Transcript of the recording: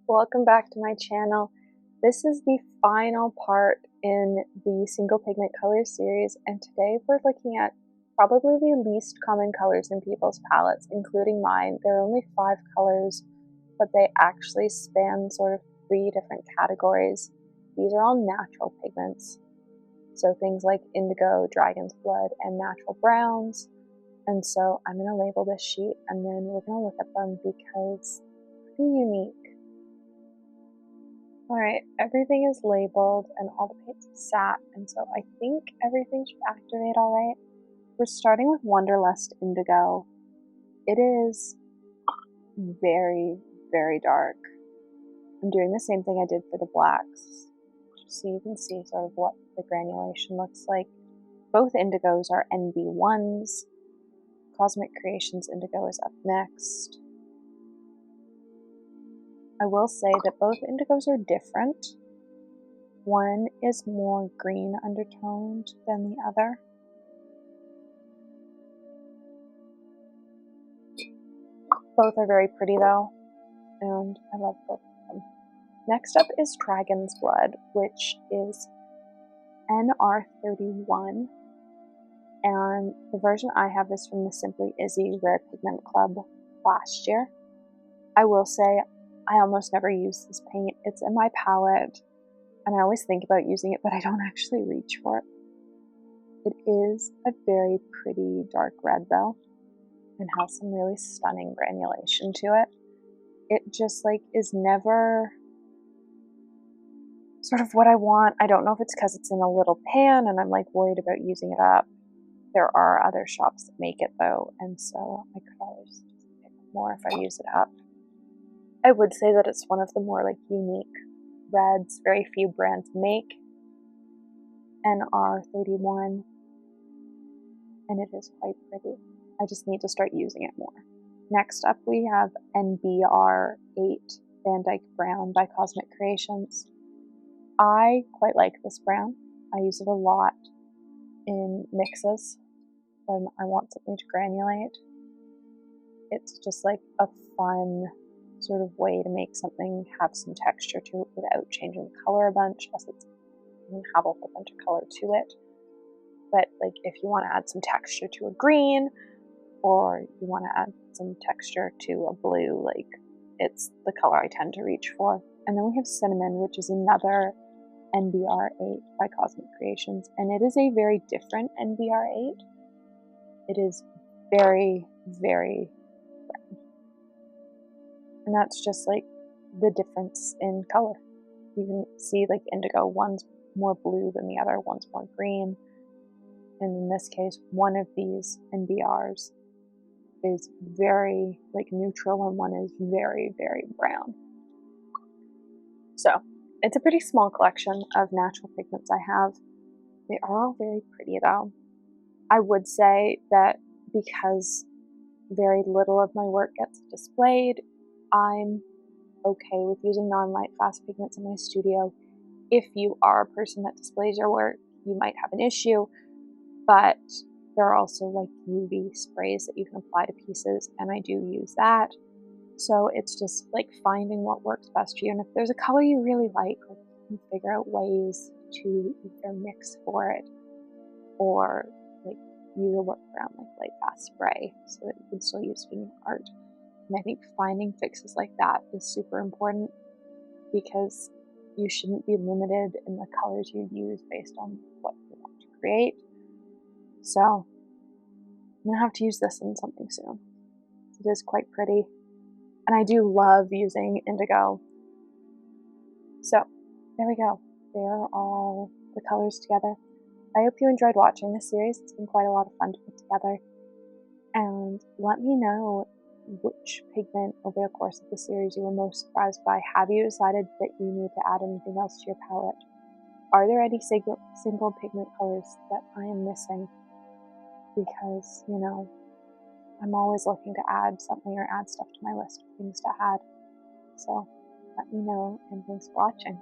Welcome back to my channel. This is the final part in the single pigment color series, and today we're looking at probably the least common colors in people's palettes, including mine. There are only 5 colors, but they actually span sort of 3 different categories. These are all natural pigments, so things like indigo, dragon's blood, and natural browns. And so I'm going to label this sheet and then we're going to look at them because they're pretty unique. Alright, everything is labeled and all the paints have sat, and so I think everything should activate alright. We're starting with Wanderlust Indigo. It is very, very dark. I'm doing the same thing I did for the blacks, so you can see sort of what the granulation looks like. Both indigos are NB1s. Cozmick Creations Indigo is up next. I will say that both indigos are different. One is more green undertoned than the other. Both are very pretty though, and I love both of them. Next up is Dragon's Blood, which is NR31, and the version I have is from the Simply Izzy Rare Pigment Club last year. I will say I almost never use this paint. It's in my palette, and I always think about using it, but I don't actually reach for it. It is a very pretty dark red though, and has some really stunning granulation to it. It just is never sort of what I want. I don't know if it's because it's in a little pan and I'm worried about using it up. There are other shops that make it though, and so I could always just pick more if I use it up. I would say that it's one of the more unique reds very few brands make. NR31, and it is quite pretty. I just need to start using it more. Next up we have NBR8 Vandyke Brown by Cozmick Creations. I quite like this brown. I use it a lot in mixes when I want something to granulate. It's just a fun sort of way to make something have some texture to it without changing the color a bunch, as it doesn't have a whole bunch of color to it. But if you want to add some texture to a green, or you want to add some texture to a blue, it's the color I tend to reach for. And then we have Cinnamon, which is another NBR8 by Cozmick Creations, and it is a very different NBR8. It is very, very brown. And that's just the difference in color. You can see indigo, one's more blue than the other, one's more green. And in this case, one of these NBRs is very neutral and one is very, very brown. So it's a pretty small collection of natural pigments I have. They are all very pretty though. I would say that because very little of my work gets displayed, I'm okay with using non-light fast pigments in my studio. If you are a person that displays your work, you might have an issue, but there are also UV sprays that you can apply to pieces, and I do use that. So it's just finding what works best for you, and if there's a color you really like, you can figure out ways to either mix for it or use a workaround light fast spray so that you can still use it in your art. And I think finding fixes like that is super important, because you shouldn't be limited in the colors you use based on what you want to create. So I'm going to have to use this in something soon. It is quite pretty, and I do love using indigo. So there we go. They are all the colors together. I hope you enjoyed watching this series. It's been quite a lot of fun to put together. And let me know which pigment over the course of the series you were most surprised by. Have you decided that you need to add anything else to your palette? Are there any single pigment colors that I am missing? Because, I'm always looking to add something or add stuff to my list of things to add. So let me know, and thanks for watching.